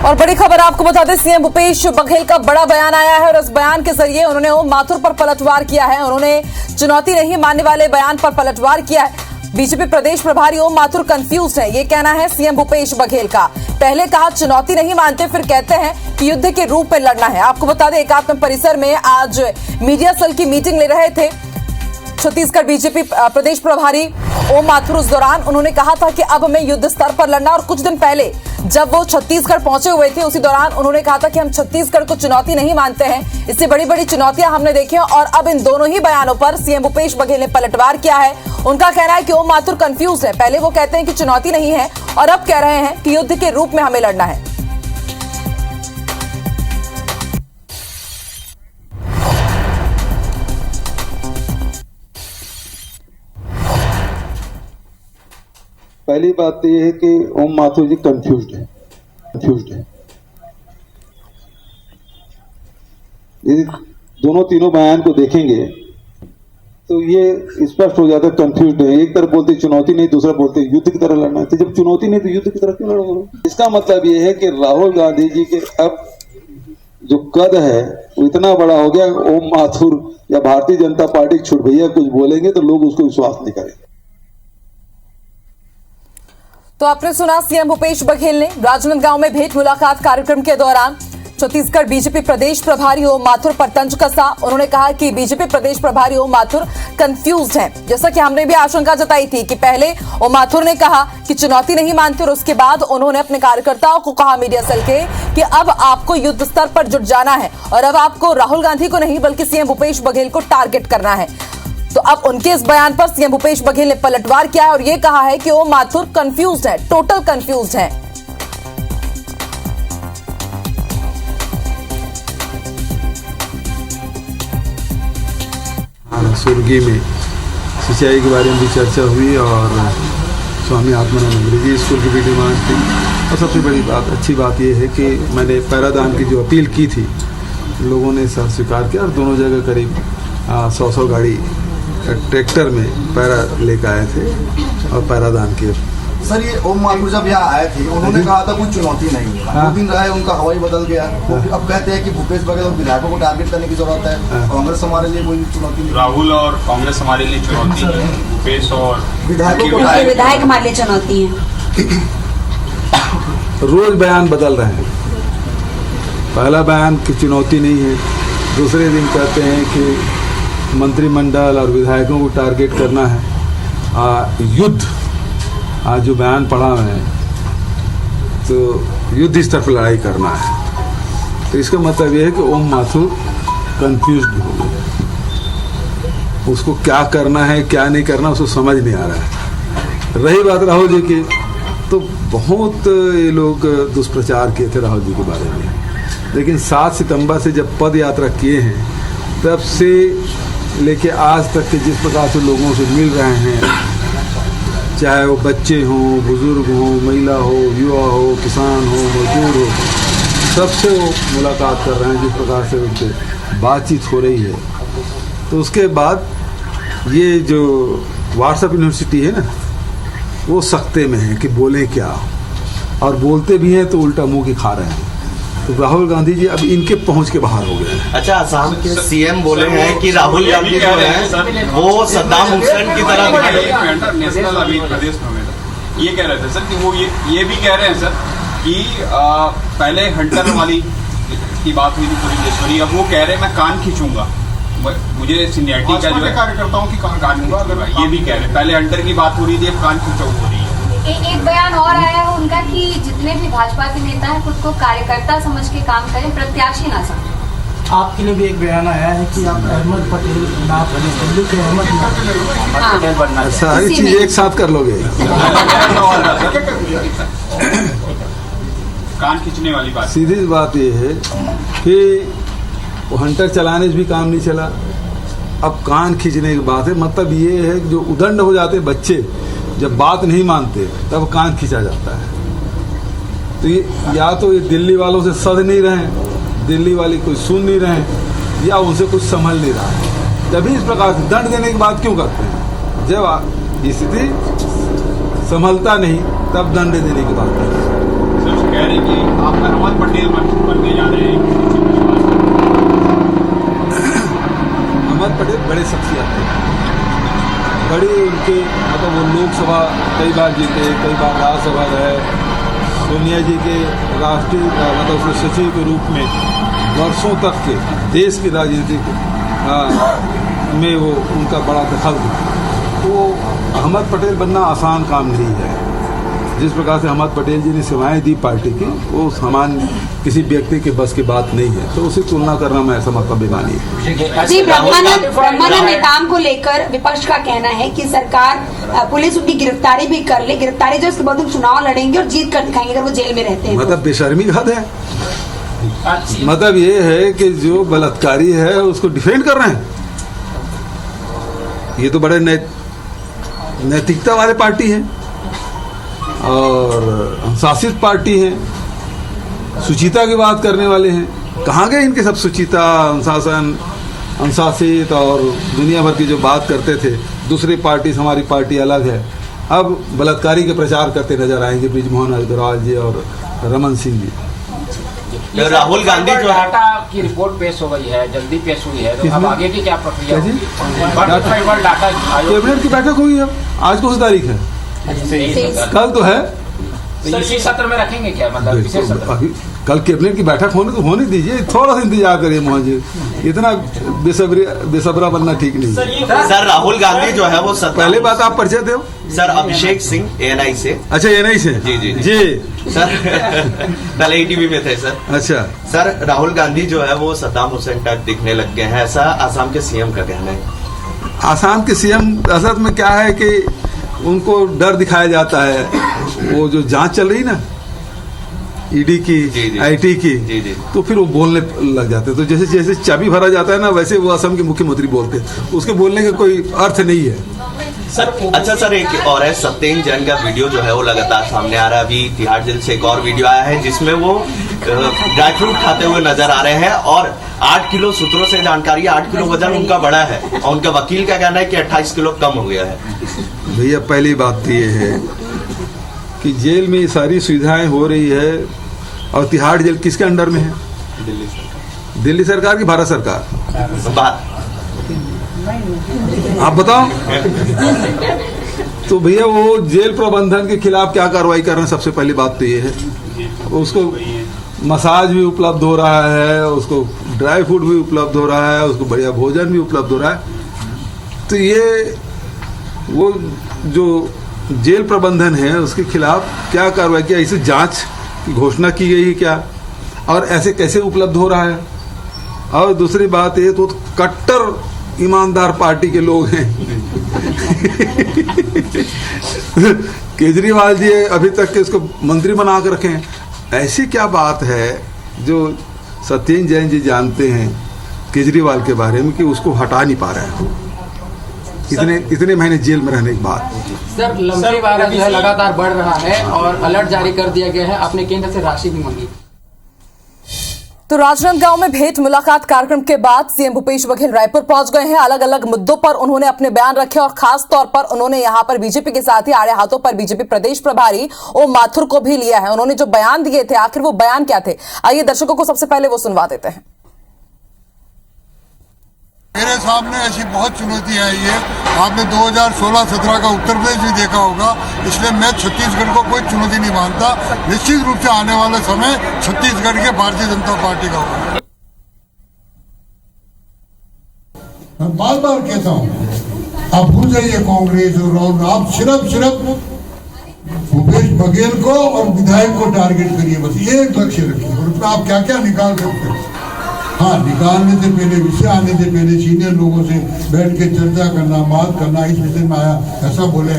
और बड़ी खबर आपको बता दें, सीएम भूपेश बघेल का बड़ा बयान आया है और इस बयान के जरिए उन्होंने ओम माथुर पर पलटवार किया है। उन्होंने चुनौती नहीं मानने वाले बयान पर पलटवार किया है। बीजेपी प्रदेश प्रभारी ओम माथुर कंफ्यूज है, ये कहना है सीएम भूपेश बघेल का। पहले कहा चुनौती नहीं मानते, फिर कहते हैं कि युद्ध के रूप में लड़ना है। आपको बता दें, एकात्म परिसर में आज मीडिया सेल की मीटिंग ले रहे थे छत्तीसगढ़ बीजेपी प्रदेश प्रभारी ओम माथुर। उस दौरान उन्होंने कहा था कि अब हमें युद्ध स्तर पर लड़ना। और कुछ दिन पहले जब वो छत्तीसगढ़ पहुंचे हुए थे, उसी दौरान उन्होंने कहा था कि हम छत्तीसगढ़ को चुनौती नहीं मानते हैं। इससे बड़ी बड़ी चुनौतियां हमने देखी हैं। और अब इन दोनों ही बयानों पर सीएम भूपेश बघेल ने पलटवार किया है। उनका कहना है कि ओम माथुर कंफ्यूज है। पहले वो कहते हैं कि चुनौती नहीं है और अब कह रहे हैं कि युद्ध के रूप में हमें लड़ना है। पहली बात तो यह है कि ओम माथुर जी कंफ्यूज्ड है। यदि दोनों तीनों बयान को देखेंगे तो ये स्पष्ट हो जाता है कंफ्यूज्ड है। एक तरफ बोलते चुनौती नहीं, दूसरा बोलते युद्ध की तरह लड़ना है। तो जब चुनौती नहीं तो युद्ध की तरह क्यों लड़ोगे? इसका मतलब ये है कि राहुल गांधी जी के अब जो कद है वो इतना बड़ा हो गया, ओम माथुर या भारतीय जनता पार्टी छुट भैया कुछ बोलेंगे तो लोग उसको विश्वास नहीं करेंगे। तो आपने सुना सीएम भूपेश बघेल ने राजनांदगांव में भेंट मुलाकात कार्यक्रम के दौरान छत्तीसगढ़ बीजेपी प्रदेश प्रभारी ओम माथुर पर तंज कसा। उन्होंने कहा कि बीजेपी प्रदेश प्रभारी ओम माथुर कंफ्यूज्ड हैं। जैसा कि हमने भी आशंका जताई थी कि पहले ओम माथुर ने कहा कि चुनौती नहीं मानते और उसके बाद उन्होंने अपने कार्यकर्ताओं को कहा मीडिया सेल के कि अब आपको युद्ध स्तर पर जुट जाना है और अब आपको राहुल गांधी को नहीं बल्कि सीएम भूपेश बघेल को टारगेट करना है। तो अब उनके इस बयान पर सीएम भूपेश बघेल ने पलटवार किया है और यह कहा है कि ओम माथुर कंफ्यूज्ड है, टोटल कंफ्यूज्ड है। सुर्गी में सिंचाई के बारे में भी चर्चा हुई और स्वामी आत्मानंद जी स्कूल की भी डिमांड थी। और सबसे बड़ी बात, अच्छी बात यह है कि मैंने पैरादान की जो अपील की थी लोगों ने सब स्वीकार किया और दोनों जगह करीब 100 गाड़ी ट्रैक्टर में पैरा लेकर आए थे और पैरादान किए। सर, ये ओम माथुर जब यहाँ आए थे उन्होंने कहा था कोई चुनौती नहीं है। 2 दिन रहे, उनका हवाई बदल गया। अब कहते हैं कि भूपेश बघेल और विधायकों को टारगेट करने की जरूरत है। कांग्रेस हमारे लिए कोई चुनौती नहीं। राहुल और कांग्रेस हमारे लिए चुनौती है, भूपेश और विधायक हमारे लिए चुनौती है। रोज बयान बदल रहे हैं। पहला बयान की चुनौती नहीं है, दूसरे दिन कहते हैं कि मंत्रिमंडल और विधायकों को टारगेट करना है। युद्ध, आज जो बयान पढ़ा है तो युद्ध स्तर पर लड़ाई करना है। तो इसका मतलब यह है कि ओम माथुर कंफ्यूज्ड हो गए। उसको क्या करना है क्या नहीं करना उसको समझ नहीं आ रहा है। रही बात राहुल जी की, तो बहुत ये लोग दुष्प्रचार किए थे राहुल जी के बारे में, लेकिन 7 सितंबर से जब पद यात्रा किए हैं तब से लेके आज तक के जिस प्रकार से लोगों से मिल रहे हैं, चाहे वो बच्चे हों, बुजुर्ग हों, महिला हो, युवा हो, किसान हो, मजदूर हो, सबसे वो मुलाकात कर रहे हैं। जिस प्रकार से उनसे बातचीत हो रही है, तो उसके बाद ये जो व्हाट्सएप यूनिवर्सिटी है ना, वो सख्ते में है कि बोलें क्या, और बोलते भी हैं तो उल्टा मुंह की खा रहे हैं। तो राहुल गांधी जी अब इनके पहुंच के बाहर हो गए हैं। अच्छा, असम के सीएम बोले हैं कि राहुल गांधी जो है वो सद्दाम हुसैन की तरह नेशनल अभी प्रदेश में ये कह रहे थे सर कि वो ये भी कह रहे हैं सर कि पहले हंटर वाली की बात हुई थी पुरीश्वरी, अब वो कह रहे हैं मैं कान खींचूंगा, मुझे सीनियरिटी का जो है कार्यकर्ताओं की कान खींचूंगा। ये भी कह रहे हैं, पहले हंटर की बात हो रही थी, अब कान खींचाऊ हो रही है। एक बयान और आया है उनका कि जितने भी भाजपा के नेता हैं खुद को कार्यकर्ता समझ के काम करें, प्रत्याशी ना समझें। आपके लिए भी एक बयान आया है कि आप अहमद पटेल ना बने, दिल्ली के अहमद पटेल बनना, सारी चीज एक साथ कर लोगे। कान खींचने वाली बात, सीधी बात ये है कि वो हंटर चलाने से भी काम नहीं चला, अब कान खींचने की बात है। मतलब ये है कि जो उदंड हो जाते बच्चे जब बात नहीं मानते तब कान खींचा जाता है। तो ये या तो ये दिल्ली वालों से सध नहीं रहे, दिल्ली वाले कोई सुन नहीं रहे, या उनसे कुछ समझ नहीं रहा है। तभी इस प्रकार से दंड देने की बात क्यों करते हैं? जब स्थिति संभलता नहीं तब दंड देने की बात करते हैं। सर वो कह रहे हैं कि आप अहमद पटेल बनने जा रहे हैं। अहमद पटेल बड़े शख्सियत थे, बड़ी उनके मतलब वो लोकसभा कई बार जीते, कई बार राज्यसभा रहे। सोनिया जी के राष्ट्रीय मतलब उसके सचिव के रूप में वर्षों तक के देश की राजनीति में वो उनका बड़ा दखल था। तो अहमद पटेल बनना आसान काम नहीं है। जिस प्रकार से अहमद पटेल जी ने सेवाएं दी पार्टी की, वो सामान्य किसी व्यक्ति के बस की बात नहीं है, तो उसे तुलना करना मैं समझता बेमानी है। जी, ब्रह्मानंद नेताम को लेकर विपक्ष का कहना है कि सरकार पुलिस उनकी गिरफ्तारी भी कर ले, गिरफ्तारी जो उसके बाद चुनाव लड़ेंगे और जीत कर दिखाएंगे अगर वो जेल में रहते हैं। मतलब बेशर्मी का है। मतलब ये है कि जो बलात्कारी है उसको डिफेंड कर रहे हैं। ये तो बड़े नैतिकता वाले पार्टी है और अनुशासित पार्टी है, सुचिता की बात करने वाले हैं। कहाँ गए इनके सब सुचिता, अनुशासन, अनुशासित और दुनिया भर की जो बात करते थे। दूसरी पार्टी से हमारी पार्टी अलग है। अब बलात्कारी के प्रचार करते नजर आएंगे ब्रिजमोहन अग्रवाल जी और रमन सिंह जी। राहुल गांधी जो डाटा की रिपोर्ट पेश हो गई है, जल्दी पेश हुई है, तो अब आगे की क्या प्रक्रिया होगी? डाटा कैबिनेट की बैठक हुई है, आज कौन सी तारीख है? कल तो है। इसी सत्र में रखेंगे क्या, मतलब विशेष सत्र? कल कैबिनेट की बैठक होने दीजिए, थोड़ा सा इंतजार करिए मोहन जी, इतना बेसब्रा बनना ठीक नहीं। सर राहुल गांधी जो है वो पहले बात आप परिचय दो। सर अभिषेक सिंह ANI से। अच्छा ANI से, जी जी जी सर पहले ETV में थे सर। अच्छा सर राहुल गांधी जो है वो सद्दाम हुसैन टाइप दिखने लग गए हैं, ऐसा आसाम के CM का कहना है। आसाम के CM असल में क्या है कि उनको डर दिखाया जाता है। वो जो जांच चल रही ना ED की, IT की, तो फिर वो बोलने लग जाते हैं। तो जैसे जैसे चाबी भरा जाता है ना, वैसे वो असम के मुख्यमंत्री बोलते हैं। उसके बोलने का कोई अर्थ नहीं है सर। अच्छा सर, एक और है, सत्येंद्र जैन का वीडियो जो है वो लगातार सामने आ रहा है। अभी तिहाड़ जेल से एक और वीडियो आया है जिसमें वो ड्राई फ्रूट खाते हुए नजर आ रहे हैं और 8 किलो, सूत्रों से जानकारी 8 किलो वजन उनका बढ़ा है और उनका वकील का कहना है कि 28 किलो कम हो गया है। भैया पहली बात तो ये है कि जेल में सारी सुविधाएं हो रही है और तिहाड़ जेल किसके अंडर में है? दिल्ली सरकार की भारत सरकार? आप बताओ। तो भैया वो जेल प्रबंधन के खिलाफ क्या कार्रवाई कर रहे हैं? सबसे पहली बात तो ये है, उसको मसाज भी उपलब्ध हो रहा है, उसको ड्राई फ्रूट भी उपलब्ध हो रहा है, उसको बढ़िया भोजन भी उपलब्ध हो रहा है। तो ये वो जो जेल प्रबंधन है उसके खिलाफ क्या कार्रवाई किया? इसे जांच की घोषणा की गई है क्या? और ऐसे कैसे उपलब्ध हो रहा है? और दूसरी बात ये, तो कट्टर ईमानदार पार्टी के लोग हैं। केजरीवाल जी अभी तक के इसको मंत्री बना कर रखे हैं। ऐसी क्या बात है जो सत्येंद्र जैन जी जानते हैं केजरीवाल के बारे में कि उसको हटा नहीं पा रहे हैं इतने महीने जेल में रहने के बाद? सर लंबी वारा जो है लगातार बढ़ रहा है और अलर्ट जारी कर दिया गया है। आपने केंद्र से राशि भी मांगी। तो राजनांदगांव में भेंट मुलाकात कार्यक्रम के बाद सीएम भूपेश बघेल रायपुर पहुंच गए हैं। अलग अलग मुद्दों पर उन्होंने अपने बयान रखे और खास तौर पर उन्होंने यहां पर बीजेपी के साथ ही आड़े हाथों पर बीजेपी प्रदेश प्रभारी ओम माथुर को भी लिया है। उन्होंने जो बयान दिए थे, आखिर वो बयान क्या थे, आइए दर्शकों को सबसे पहले वो सुनवा देते हैं। मेरे सामने ऐसी बहुत चुनौतियां आई है। आपने 2016-17 का उत्तर प्रदेश भी देखा होगा, इसलिए मैं छत्तीसगढ़ को कोई चुनौती नहीं मानता। निश्चित रूप से आने वाला समय छत्तीसगढ़ के भारतीय जनता पार्टी का होगा। मैं बार बार कहता हूँ, आप भूल जाइए कांग्रेस और राहुल, आप सिर्फ भूपेश बघेल को और विधायक को टारगेट करिए, बस ये एक लक्ष्य रखिए और उसमें आप क्या क्या निकाल सकते हैं। हाँ, निकालने से पहले, विषय आने से पहले सीनियर लोगों से बैठ के चर्चा करना, बात करना, इस विषय में आया, ऐसा बोले।